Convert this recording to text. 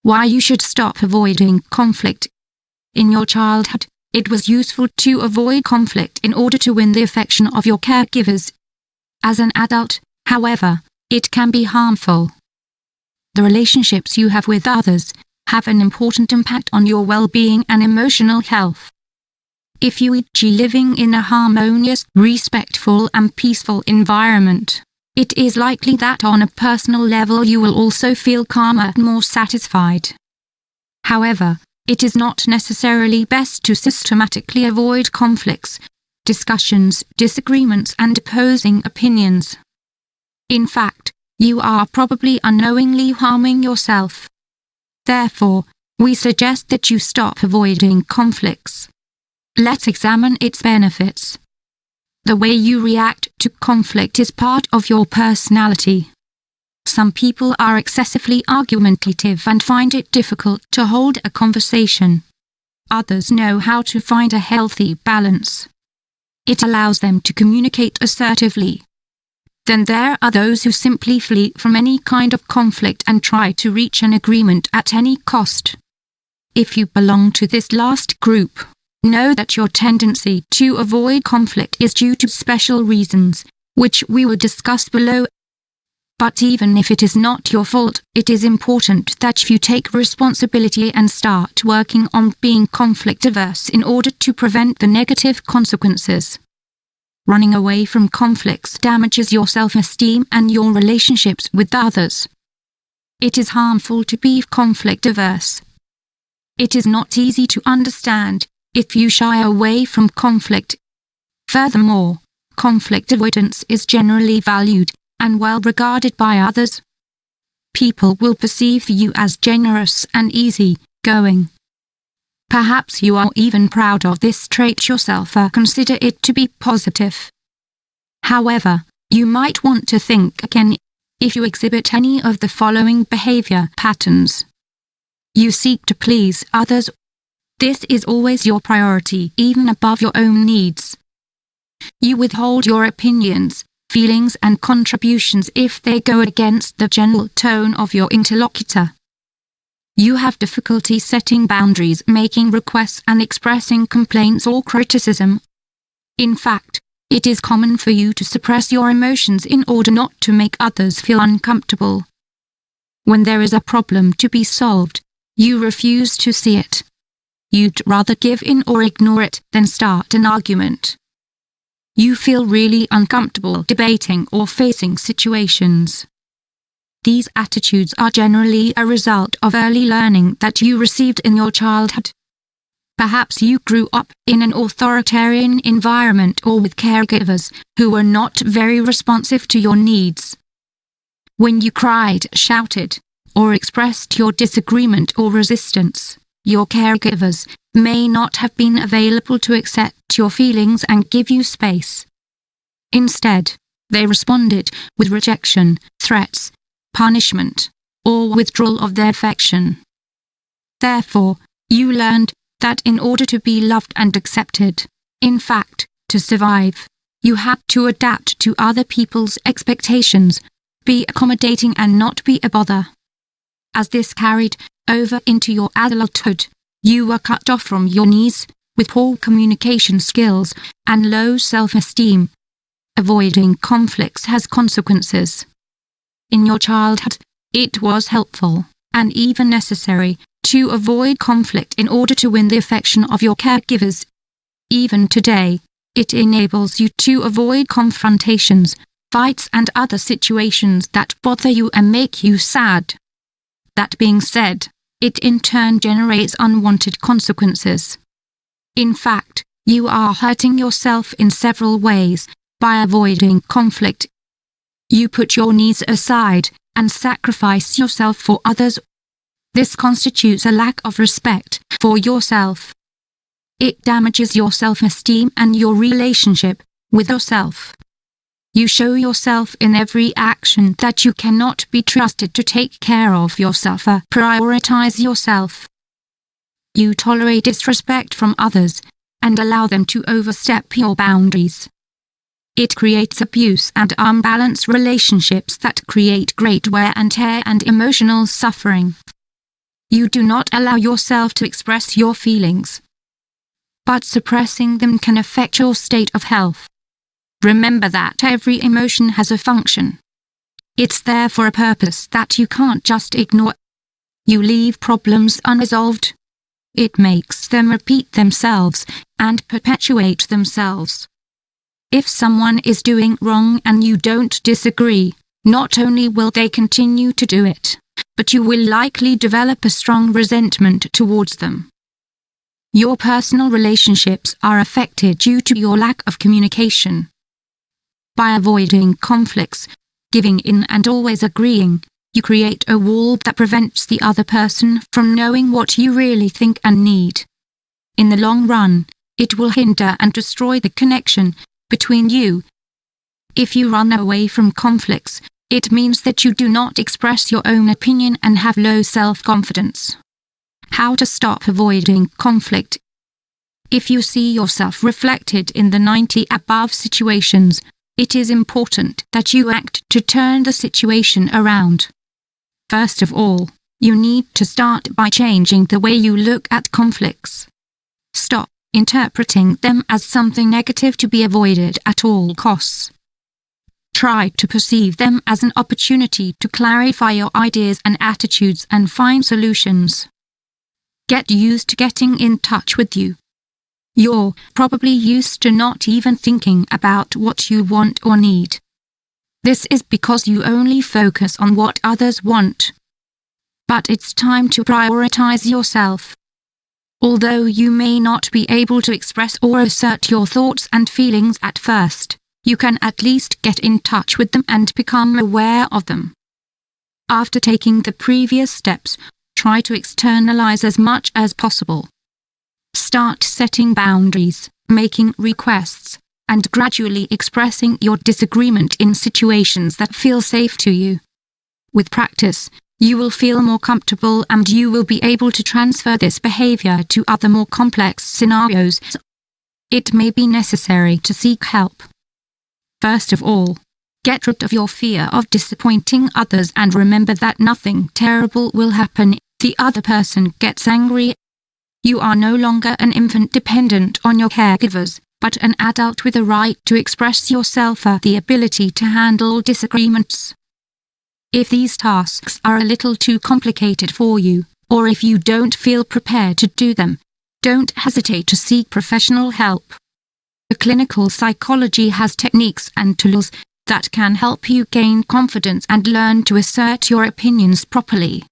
Why you should stop avoiding conflict. In your childhood, it was useful to avoid conflict in order to win the affection of your caregivers. As an adult, however, it can be harmful. The relationships you have with others have an important impact on your well-being and emotional health. If you are living in a harmonious, respectful and peaceful environment, it is likely that on a personal level you will also feel calmer and more satisfied. However, it is not necessarily best to systematically avoid conflicts, discussions, disagreements and opposing opinions. In fact, you are probably unknowingly harming yourself. Therefore, we suggest that you stop avoiding conflicts. Let's examine its benefits. The way you react to conflict is part of your personality. Some people are excessively argumentative and find it difficult to hold a conversation. Others know how to find a healthy balance. It allows them to communicate assertively. Then there are those who simply flee from any kind of conflict and try to reach an agreement at any cost. If you belong to this last group, know that your tendency to avoid conflict is due to special reasons, which we will discuss below. But even if it is not your fault, it is important that you take responsibility and start working on being conflict-averse in order to prevent the negative consequences. Running away from conflicts damages your self-esteem and your relationships with others. It is harmful to be conflict-averse. It is not easy to understand if you shy away from conflict. Furthermore, conflict avoidance is generally valued and well regarded by others. People will perceive you as generous and easy-going. Perhaps you are even proud of this trait yourself or consider it to be positive. However, you might want to think again if you exhibit any of the following behavior patterns. You seek to please others. This is always your priority, even above your own needs. You withhold your opinions, feelings and contributions if they go against the general tone of your interlocutor. You have difficulty setting boundaries, making requests and expressing complaints or criticism. In fact, it is common for you to suppress your emotions in order not to make others feel uncomfortable. When there is a problem to be solved, you refuse to see it. You'd rather give in or ignore it than start an argument. You feel really uncomfortable debating or facing situations. These attitudes are generally a result of early learning that you received in your childhood. Perhaps you grew up in an authoritarian environment or with caregivers who were not very responsive to your needs. When you cried, shouted, or expressed your disagreement or resistance, your caregivers may not have been available to accept your feelings and give you space. Instead, they responded with rejection, threats, punishment, or withdrawal of their affection. Therefore, you learned that in order to be loved and accepted, in fact, to survive, you had to adapt to other people's expectations, be accommodating and not be a bother. As this carried over into your adulthood, you were cut off from your needs, with poor communication skills and low self-esteem. Avoiding conflicts has consequences. In your childhood, it was helpful, and even necessary, to avoid conflict in order to win the affection of your caregivers. Even today, it enables you to avoid confrontations, fights and other situations that bother you and make you sad. That being said, it in turn generates unwanted consequences. In fact, you are hurting yourself in several ways by avoiding conflict. You put your needs aside and sacrifice yourself for others. This constitutes a lack of respect for yourself. It damages your self-esteem and your relationship with yourself. You show yourself in every action that you cannot be trusted to take care of yourself or prioritize yourself. You tolerate disrespect from others and allow them to overstep your boundaries. It creates abuse and unbalanced relationships that create great wear and tear and emotional suffering. you do not allow yourself to express your feelings. But suppressing them can affect your state of health. Remember that every emotion has a function. It's there for a purpose that you can't just ignore. You leave problems unresolved. It makes them repeat themselves and perpetuate themselves. If someone is doing wrong and you don't disagree, not only will they continue to do it, but you will likely develop a strong resentment towards them. Your personal relationships are affected due to your lack of communication. By avoiding conflicts, giving in and always agreeing, you create a wall that prevents the other person from knowing what you really think and need. In the long run, it will hinder and destroy the connection between you. If you run away from conflicts, it means that you do not express your own opinion and have low self-confidence. How to stop avoiding conflict? If you see yourself reflected in the 90 above situations, it is important that you act to turn the situation around. First of all, you need to start by changing the way you look at conflicts. Stop interpreting them as something negative to be avoided at all costs. Try to perceive them as an opportunity to clarify your ideas and attitudes and find solutions. Get used to getting in touch with you. You're probably used to not even thinking about what you want or need. This is because you only focus on what others want. But it's time to prioritize yourself. Although you may not be able to express or assert your thoughts and feelings at first, you can at least get in touch with them and become aware of them. After taking the previous steps, try to externalize as much as possible. Start setting boundaries, making requests, and gradually expressing your disagreement in situations that feel safe to you. With practice, you will feel more comfortable and you will be able to transfer this behavior to other more complex scenarios. It may be necessary to seek help. First of all, get rid of your fear of disappointing others and remember that nothing terrible will happen if the other person gets angry. You are no longer an infant dependent on your caregivers, but an adult with a right to express yourself and the ability to handle disagreements. If these tasks are a little too complicated for you, or if you don't feel prepared to do them, don't hesitate to seek professional help. Clinical psychology has techniques and tools that can help you gain confidence and learn to assert your opinions properly.